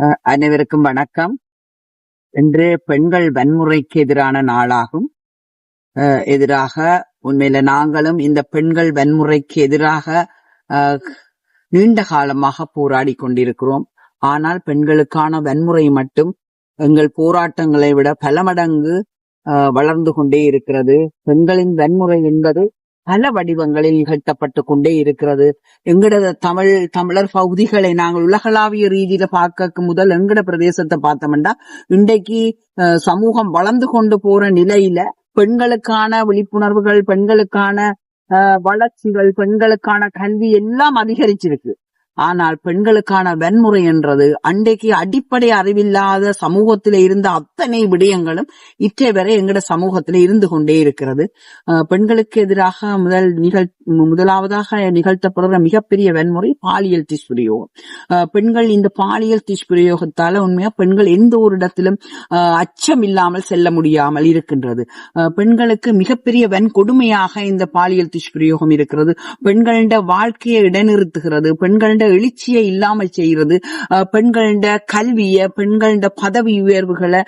அனைவருக்கும் வணக்கம். இன்று பெண்கள் வன்முறைக்கு எதிரான நாளாகும். உண்மையில நாங்களும் இந்த பெண்கள் வன்முறைக்கு எதிராக நீண்ட காலமாக போராடி கொண்டிருக்கிறோம். ஆனால் பெண்களுக்கான வன்முறை மட்டும் எங்கள் போராட்டங்களை விட பல மடங்கு வளர்ந்து கொண்டே இருக்கிறது. பெண்களின் வன்முறை என்பது பல வடிவங்களில் நிகழ்த்தப்பட்டு கொண்டே இருக்கிறது. எங்கட தமிழர் பகுதிகளை நாங்கள் உலகளாவிய ரீதியில பார்க்க முதல் எங்கட பிரதேசத்தை பார்த்தோம்னா இன்றைக்கு சமூகம் வளர்ந்து கொண்டு போற நிலையில பெண்களுக்கான விழிப்புணர்வுகள், பெண்களுக்கான வளர்ச்சிகள், பெண்களுக்கான கல்வி எல்லாம் அதிகரிச்சிருக்கு. ஆனால் பெண்களுக்கான வன்முறை என்றது அன்றைக்கு அடிப்படை அறிவில்லாத சமூகத்தில இருந்த அத்தனை விடயங்களும் இற்றை வரை எங்கட சமூகத்தில இருந்து கொண்டே இருக்கிறது. பெண்களுக்கு எதிராக முதலாவதாக நிகழ்த்தப்படுற மிகப்பெரிய வன்முறை பாலியல் துஷ்பிரயோகம். பெண்கள் இந்த பாலியல் துஷ்பிரயோகத்தால உண்மையா பெண்கள் எந்த ஒரு இடத்திலும் அச்சம் இல்லாமல் செல்ல முடியாமல் இருக்கின்றது. பெண்களுக்கு மிகப்பெரிய வன்கொடுமையாக இந்த பாலியல் துஷ்பிரயோகம் இருக்கிறது. பெண்களிட வாழ்க்கையை இடைநிறுத்துகிறது, பெண்களிட எழுச்சியை இல்லாமல் செய்கிறது, பெண்களிட கல்விய, பெண்களிட பதவி உயர்வுகளை,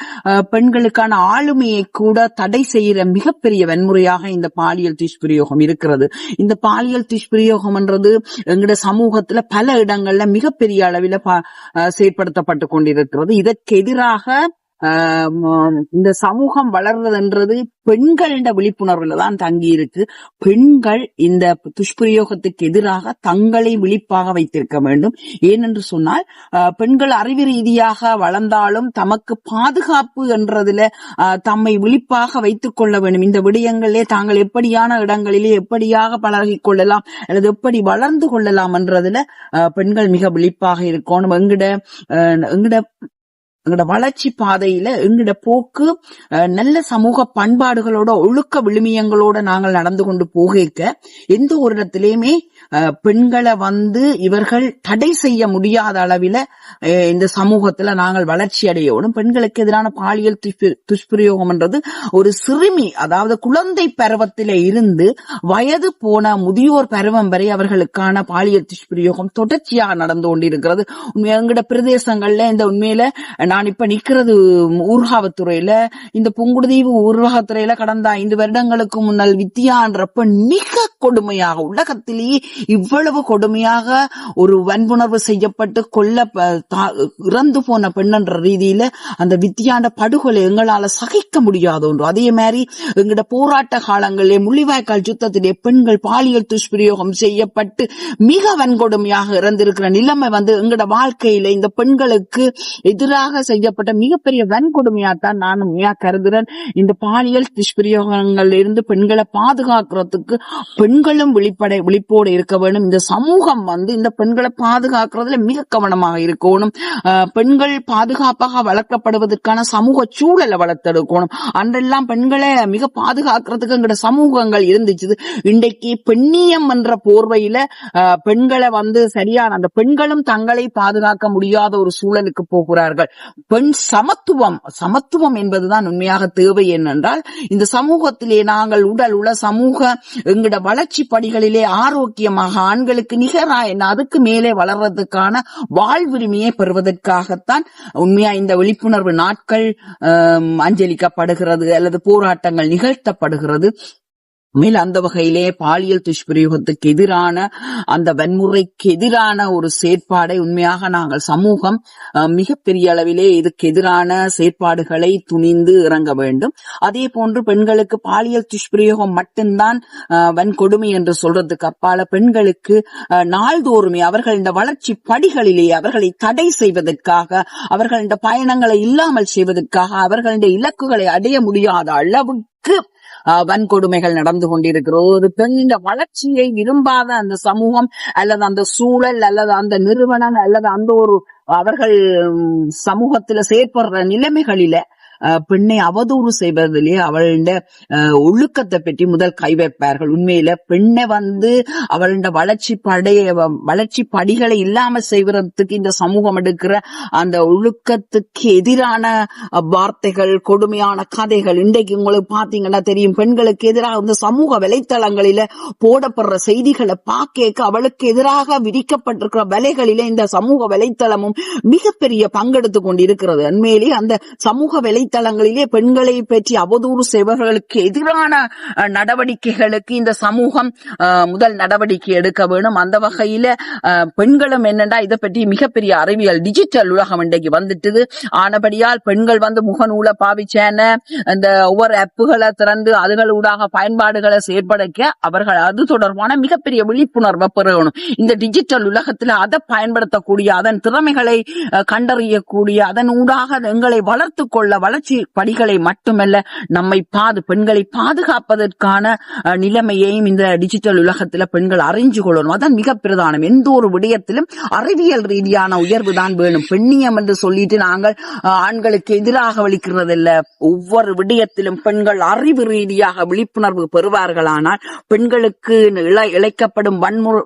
பெண்களுக்கான ஆளுமையை கூட தடை செய்கிற மிகப்பெரிய வன்முறையாக இந்த பாலியல் துஷ்பிரயோகம் இருக்கிறது. இந்த பாலியல் துஷ்பிரயோகம் என்றது எங்கட சமூகத்துல பல இடங்கள்ல மிகப்பெரிய அளவில் செயற்படுத்தப்பட்டு கொண்டிருக்கிறது. இதற்கு எதிராக இந்த சமூகம் வளர்றதுன்றது பெண்களிட விழிப்புணர்வுல தான் தங்கி இருக்கு. பெண்கள் இந்த துஷ்பிரயோகத்துக்கு எதிராக தங்களை விழிப்பாக வைத்திருக்க வேண்டும். ஏனென்று சொன்னால் பெண்கள் அறிவு ரீதியாக வளர்ந்தாலும் தமக்கு பாதுகாப்பு என்றதுல தம்மை விழிப்பாக வைத்துக் கொள்ள வேண்டும். இந்த விடயங்களிலே தாங்கள் எப்படியான இடங்களிலே எப்படியாக பழகிக் கொள்ளலாம் அல்லது எப்படி வளர்ந்து கொள்ளலாம் என்றதுல பெண்கள் மிக விழிப்பாக இருக்கணும். எங்கட வளர்ச்சி பாதையில எங்கட போக்கு நல்ல சமூக பண்பாடுகளோட ஒழுக்க விழுமியங்களோட நாங்கள் நடந்து கொண்டு போக எந்த ஒரு இடத்திலேயுமே பெண்களை இவர்கள் தடை செய்ய முடியாத அளவில இந்த சமூகத்துல நாங்கள் வளர்ச்சி அடையணும். பெண்களுக்கு எதிரான பாலியல் துஷ்பிரயோகம் என்றது ஒரு சிறுமி, அதாவது குழந்தை பருவத்தில இருந்து வயது போன முதியோர் பருவம் வரை அவர்களுக்கான பாலியல் துஷ்பிரயோகம் தொடர்ச்சியாக நடந்து கொண்டிருக்கிறது. எங்கட பிரதேசங்கள்ல இந்த உண்மையில நான் இப்ப நிக்கிறது ஊர்காவத்துறையில, இந்த புங்குடுதீவு ஊர்காவத்துறையில கடந்த 5 வருடங்களுக்கு முன்னால் வித்தியா என்ற பெண் மிக கொடுமையாக, உலகத்திலேயே இவ்வளவு கொடுமையாக ஒரு வன்புணர்வு செய்யப்பட்டு இறந்து போன பெண் என்ற ரீதியில அந்த வித்தியாண்ட படுகொலை எங்களால சகிக்க முடியாத ஒன்று. அதே மாதிரி எங்கட போராட்ட காலங்களிலே முள்ளிவாய்க்கால் யுத்தத்திலே பெண்கள் பாலியல் துஷ்பிரயோகம் செய்யப்பட்டு மிக வன்கொடுமையாக இறந்திருக்கிற நிலைமை எங்கட வாழ்க்கையில இந்த பெண்களுக்கு எதிராக செய்யப்பட்ட மிகப்பெரிய வன்கொடுமையாத்தான் நானும் கருதுறேன். இந்த பாலியல் துஷ்பிரயோகங்கள் இருந்து பெண்களை பாதுகாக்கிறதுக்கு பெண்களும் விழிப்போடு இருக்க வேண்டும். இந்த சமூகம் இந்த பெண்களை பாதுகாக்கிறதுல மிக கவனமாக இருக்கணும். பெண்கள் பாதுகாப்பாக வளர்க்கப்படுவதற்கான சமூக சூழலை வளர்த்தெடுக்கணும். அன்றெல்லாம் பெண்களை மிக பாதுகாக்கிறதுக்கு எங்கட சமூகங்கள் இருந்துச்சு. இன்றைக்கு பெண்ணியம் என்ற போர்வையில பெண்களை சரியான அந்த பெண்களும் தங்களை பாதுகாக்க முடியாத ஒரு சூழலுக்கு போகிறார்கள். பெண் சமத்துவம் என்பதுதான் உண்மையாக தேவை. என்னென்றால் இந்த சமூகத்திலே நாங்கள் சமூக எங்கட வளர்ச்சி படிகளிலே ஆரோக்கியமாக ஆண்களுக்கு நிகராக அதுக்கு மேலே வளர்றதுக்கான வாழ்வுரிமையை பெறுவதற்காகத்தான் உண்மையா இந்த விழிப்புணர்வு நாட்கள் அஞ்சலிக்கப்படுகிறது அல்லது போராட்டங்கள் நிகழ்த்தப்படுகிறது. மேல் அந்த வகையிலே பாலியல் துஷ்பிரயோகத்துக்கு எதிரான அந்த வன்முறைக்கு எதிரான ஒரு செயற்பாடை உண்மையாக நாங்கள் சமூகம் மிகப்பெரிய அளவிலே இதுக்கு எதிரான செயற்பாடுகளை துணிந்து இறங்க வேண்டும். அதே போன்று பெண்களுக்கு பாலியல் துஷ்பிரயோகம் மட்டும்தான் வன்கொடுமை என்று சொல்றதுக்கு அப்பால பெண்களுக்கு நாள்தோறுமே அவர்கள் இந்த வளர்ச்சி படிகளிலே அவர்களை தடை செய்வதற்காக, அவர்கள் பயணங்களை இல்லாமல் செய்வதற்காக, அவர்களுடைய இலக்குகளை அடைய முடியாத அளவுக்கு வன்கொடுமைகள் நடந்து கொண்டிருக்கிறது. ஒரு பெண்ணின் வளர்ச்சியை விரும்பாத அந்த சமூகம் அல்லது அந்த சூழல் அல்லது அந்த நிறுவனம் அல்லது அந்த ஒரு அவர்கள் சமூகத்துல செயற்படுற நிலைமைகளில பெண்ணை அவதூறு செய்வதிலே அவளுடைய ஒழுக்கத்தை பற்றி முதல் கை வைப்பார்கள். உண்மையில பெண்ணை அவளுடைய வளர்ச்சி படிகளை இல்லாம செய்வதற்கு இந்த சமூகம் எடுக்கிற அந்த ஒழுக்கத்துக்கு எதிரான வார்த்தைகள், கொடுமையான கதைகள். இன்றைக்கு உங்களுக்கு பாத்தீங்கன்னா தெரியும், பெண்களுக்கு எதிராக இந்த சமூக வலைத்தளங்களில போடப்படுற செய்திகளை பார்க்க அவளுக்கு எதிராக விதிக்கப்பட்டிருக்கிற வலைகளில இந்த சமூக வலைத்தளமும் மிகப்பெரிய பங்கெடுத்து கொண்டிருக்கிறது. உண்மையிலேயே அந்த சமூக வலைத்தளங்களிலே பெண்களை பற்றி அவதூறு செய்வர்களுக்கு எதிரான நடவடிக்கைகளுக்கு இந்த சமூகம் முதல் நடவடிக்கை எடுக்க வேணும். அந்த வகையில பெண்களும் என்னண்டா இதை பற்றி மிகப்பெரிய அறிவியல் டிஜிட்டல் உலகம் இன்றைக்கு வந்துட்டுது. ஆனபடியால் பெண்கள் முகநூலை பாவிச்சேன இந்த ஒவ்வொரு ஆப்புகளை திறந்து அதுகளூடாக பயன்பாடுகளை செயற்படுத்த அவர்கள் அது தொடர்பான மிகப்பெரிய விழிப்புணர்வை பெறணும். இந்த டிஜிட்டல் உலகத்துல அதை பயன்படுத்தக்கூடிய, அதன் திறமைகளை கண்டறியக்கூடிய, அதன் ஊடாக எங்களை வளர்த்து கொள்ள வளர்ச்சி படிகளை மட்டுமல்ல நம்மை பெண்களை பாதுகாப்பதற்கான நிலைமையையும் இந்த டிஜிட்டல் உலகத்துல பெண்கள் அறிஞ்சு கொள்ளணும். அதான் மிக பிரதானம். எந்த ஒரு விடயத்திலும் அறிவியல் ரீதியான உயர்வு தான் வேணும். பெண்ணியம் என்று சொல்லிட்டு நாங்கள் ஆண்களுக்கு எதிராக வலிக்கிறதில்ல. ஒவ்வொரு விடயத்திலும் பெண்கள் அறிவு ரீதியாக விழிப்புணர்வு பெறுவார்களானால் பெண்களுக்கு இழைக்கப்படும்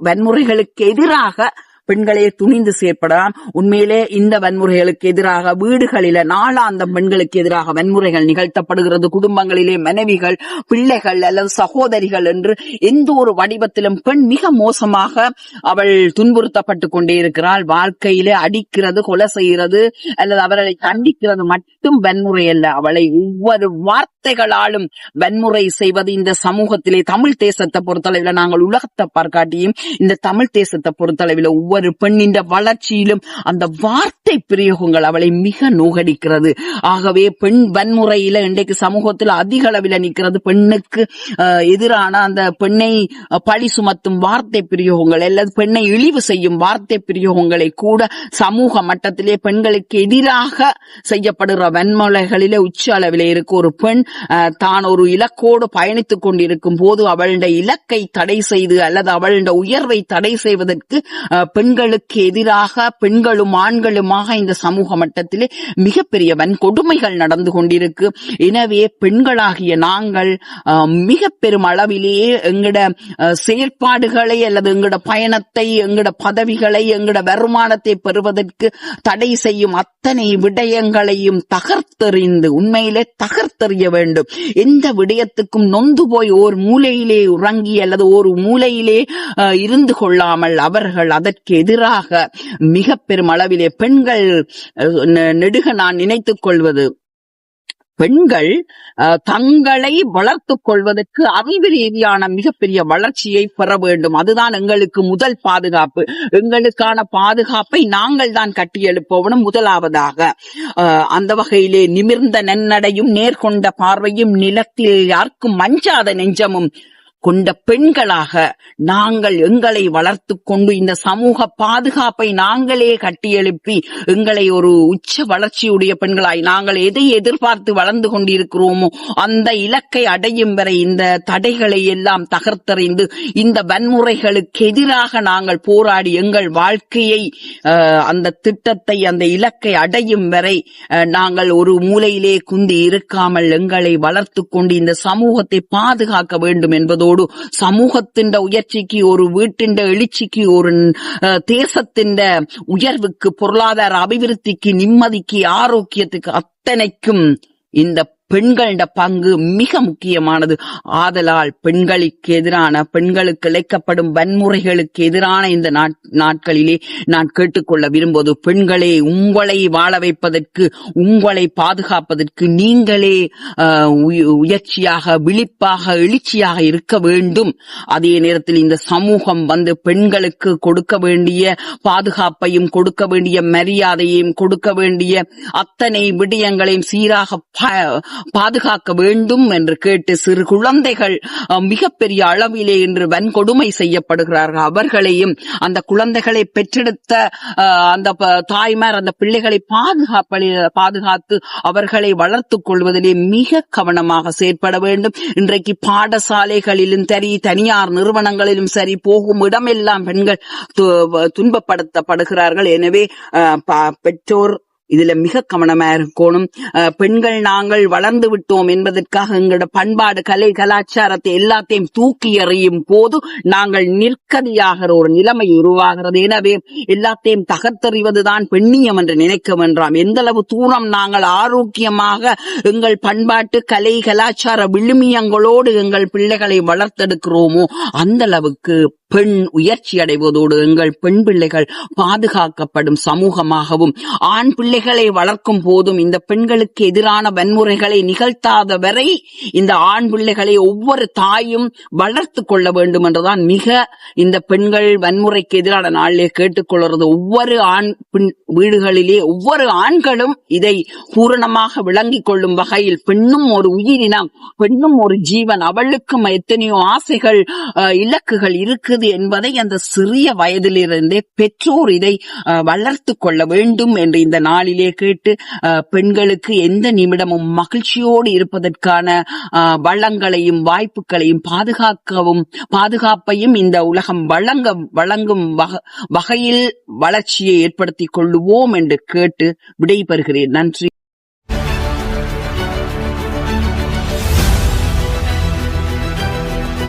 வன்முறைகளுக்கு எதிராக பெண்களே துணிந்து செயற்படலாம். உண்மையிலே இந்த வன்முறைகளுக்கு எதிராக வீடுகளில நாளாந்தம் பெண்களுக்கு எதிராக வன்முறைகள் நிகழ்த்தப்படுகிறது. குடும்பங்களிலே மனைவிகள், பிள்ளைகள் அல்லது சகோதரிகள் என்று எந்த ஒரு வடிவத்திலும் பெண் மிக மோசமாக அவள் துன்புறுத்தப்பட்டு கொண்டே இருக்கிறாள். வாழ்க்கையிலே அடிக்கிறது, கொலை செய்கிறது அல்லது அவர்களை கண்டிக்கிறது மட்டும் வன்முறை அல்ல. அவளை ஒவ்வொரு வார்த்தைகளாலும் வன்முறை செய்வது இந்த சமூகத்திலே தமிழ் தேசத்தை பொறுத்தளவில், நாங்கள் உலகத்தை பார்க்காட்டியும் இந்த தமிழ் தேசத்தை பொறுத்தளவில் ஒவ்வொரு பெண்ணின் வளர்ச்சியிலும் அந்த வார்த்தை பிரயோகங்கள் அவளை மிக நோகடிக்கிறது. ஆகவே பெண் வன்முறையில இன்றைக்கு சமூகத்தில் அதிக அளவில் நிற்கிறது. பெண்ணுக்கு எதிரான அந்த பெண்ணை பழி சுமத்தும் வார்த்தை பிரயோகங்கள் அல்லது பெண்ணை இழிவு செய்யும் வார்த்தை பிரயோகங்களை கூட சமூக மட்டத்திலே பெண்களுக்கு எதிராக செய்யப்படுகிற வன்முறைகளிலே உச்ச அளவிலே இருக்கு. ஒரு பெண் தான் ஒரு இலக்கோடு பயணித்துக் கொண்டிருக்கும் போது அவளுடைய இலக்கை தடை செய்து அல்லது அவளுடைய உயர்வை தடை செய்வதற்கு பெண்களுக்கு எதிராக பெண்களும் ஆண்களுமாக இந்த சமூக மட்டத்திலே மிகப்பெரிய வன்கொடுமைகள் நடந்து கொண்டிருக்கு. எனவே பெண்களாகிய நாங்கள் மிக பெரும் அளவிலேயே எங்கட செயற்பாடுகளை அல்லது எங்கட பயணத்தை, எங்கட பதவிகளை, எங்கட வருமானத்தை பெறுவதற்கு தடை செய்யும் அத்தனை விடயங்களையும் தகர்த்தெறிந்து, உண்மையிலே தகர்த்தெறிய வேண்டும். எந்த விடயத்துக்கும் நொந்து போய் ஓர் மூலையிலே உறங்கி அல்லது ஒரு மூலையிலே இருந்து கொள்ளாமல் அவர்கள் அதற்கு எதிராக மிக பெரும் அளவிலே பெண்கள் நெடுக நான் நினைத்துக் கொள்வது, பெண்கள் தங்களை வளர்த்துக் கொள்வதற்கு அறிவு ரீதியான மிகப்பெரிய வளர்ச்சியை பெற வேண்டும். அதுதான் எங்களுக்கு முதல் பாதுகாப்பு. எங்களுக்கான பாதுகாப்பை நாங்கள் தான் கட்டியெழுப்பவனும் முதலாவதாக. அந்த வகையிலே நிமிர்ந்த நன்னடையும் நேர்கொண்ட பார்வையும் நிலத்தில் யாருக்கும் மஞ்சாத நெஞ்சமும் கொண்ட பெண்களாக நாங்கள் எங்களை வளர்த்து கொண்டு இந்த சமூக பாதுகாப்பை நாங்களே கட்டியெழுப்பி எங்களை ஒரு உச்ச வளர்ச்சியுடைய பெண்களாய் நாங்கள் எதை எதிர்பார்த்து வளர்ந்து கொண்டிருக்கிறோமோ அந்த இலக்கை அடையும் வரை இந்த தடைகளை எல்லாம் தகர்த்தறிந்து இந்த வன்முறைகளுக்கு எதிராக நாங்கள் போராடி எங்கள் வாழ்க்கையை அந்த திட்டத்தை, அந்த இலக்கை அடையும் வரை நாங்கள் ஒரு மூலையிலே குந்தி இருக்காமல் எங்களை வளர்த்து கொண்டு இந்த சமூகத்தை பாதுகாக்க வேண்டும் என்பதோடு சமூகத்தின் உயர்ச்சிக்கு, ஒரு வீட்டின் எழுச்சிக்கு, ஒரு தேசத்தின் உயர்வுக்கு, பொருளாதார அபிவிருத்திக்கு, நிம்மதிக்கு, ஆரோக்கியத்துக்கு அத்தனைக்கும் இந்த பெண்களோட பங்கு மிக முக்கியமானது. ஆதலால் பெண்களுக்கு எதிரான, பெண்களுக்கு இழைக்கப்படும் வன்முறைகளுக்கு எதிரான இந்த நாட்களிலே நான் கேட்டுக்கொள்ள விரும்புவது, பெண்களே உங்களை வாழ வைப்பதற்கு, உங்களை பாதுகாப்பதற்கு நீங்களே உயர்ச்சியாக, விழிப்பாக, எழுச்சியாக இருக்க வேண்டும். அதே நேரத்தில் இந்த சமூகம் பெண்களுக்கு கொடுக்க வேண்டிய பாதுகாப்பையும், கொடுக்க வேண்டிய மரியாதையையும், கொடுக்க வேண்டிய அத்தனை விடயங்களையும் சீராக பாதுகாக்க வேண்டும் என்று கேட்டு சிறு குழந்தைகள் மிகப்பெரிய அளவிலே இன்று வன்கொடுமை செய்யப்படுகிறார்கள். அவர்களையும் அந்த குழந்தைகளை பெற்றெடுத்த அந்த தாய்மார் அந்த பிள்ளைகளை பாதுகாத்து அவர்களை வளர்த்துக் கொள்வதிலே மிக கவனமாக செயற்பட வேண்டும். இன்றைக்கு பாடசாலைகளிலும் சரி, தனியார் நிறுவனங்களிலும் சரி, போகும் இடமெல்லாம் பெண்கள் துன்பப்படுத்தப்படுகிறார்கள். எனவே பெற்றோர் இதுல மிக கவனமா இருக்கணும். பெண்கள் நாங்கள் வளர்ந்து விட்டோம் என்பதற்காக எங்களோட பண்பாடு, கலை, கலாச்சாரத்தை எல்லாத்தையும் தூக்கி எறியும் போது நாங்கள் நிற்கதியாகிற ஒரு நிலைமை உருவாகிறது. எனவே எல்லாத்தையும் தகர்த்தெறிவதுதான் பெண்ணியம் என்று நினைக்க வேண்டாம். எந்த அளவு தூரம் நாங்கள் ஆரோக்கியமாக எங்கள் பண்பாட்டு, கலை, கலாச்சார விழுமியங்களோடு எங்கள் பிள்ளைகளை வளர்த்தெடுக்கிறோமோ அந்த அளவுக்கு பெண் உயர்ச்சி அடைவதோடு எங்கள் பெண் பிள்ளைகள் பாதுகாக்கப்படும் சமூகமாகவும், ஆண் பிள்ளைகளை வளர்க்கும் போதும் இந்த பெண்களுக்கு எதிரான வன்முறைகளை நிகழ்த்தாத வரை இந்த ஆண் பிள்ளைகளை ஒவ்வொரு தாயும் வளர்த்து கொள்ள வேண்டும் என்றுதான் மிக இந்த பெண்கள் வன்முறைக்கு எதிரான நாளிலே கேட்டுக்கொள்கிறது. ஒவ்வொரு ஆண் வீடுகளிலே ஒவ்வொரு ஆண்களும் இதை பூரணமாக விளங்கிக் கொள்ளும் வகையில் பெண்ணும் ஒரு உயிரினம், பெண்ணும் ஒரு ஜீவன், அவளுக்கும் எத்தனையோ ஆசைகள், இலக்குகள் இருக்கு என்பதை அந்த சிறிய வயதிலிருந்தே பெற்றோர் இதை வளர்த்து கொள்ள வேண்டும் என்று இந்த நாளிலே கேட்டு, பெண்களுக்கு எந்த நிமிடமும் மகிழ்ச்சியோடு இருப்பதற்கான வளங்களையும் வாய்ப்புகளையும் பாதுகாப்பையும் இந்த உலகம் வழங்கும் வகையில் வளர்ச்சியை ஏற்படுத்திக் கொள்ளுவோம் என்று கேட்டு விடைபெறுகிறேன். நன்றி.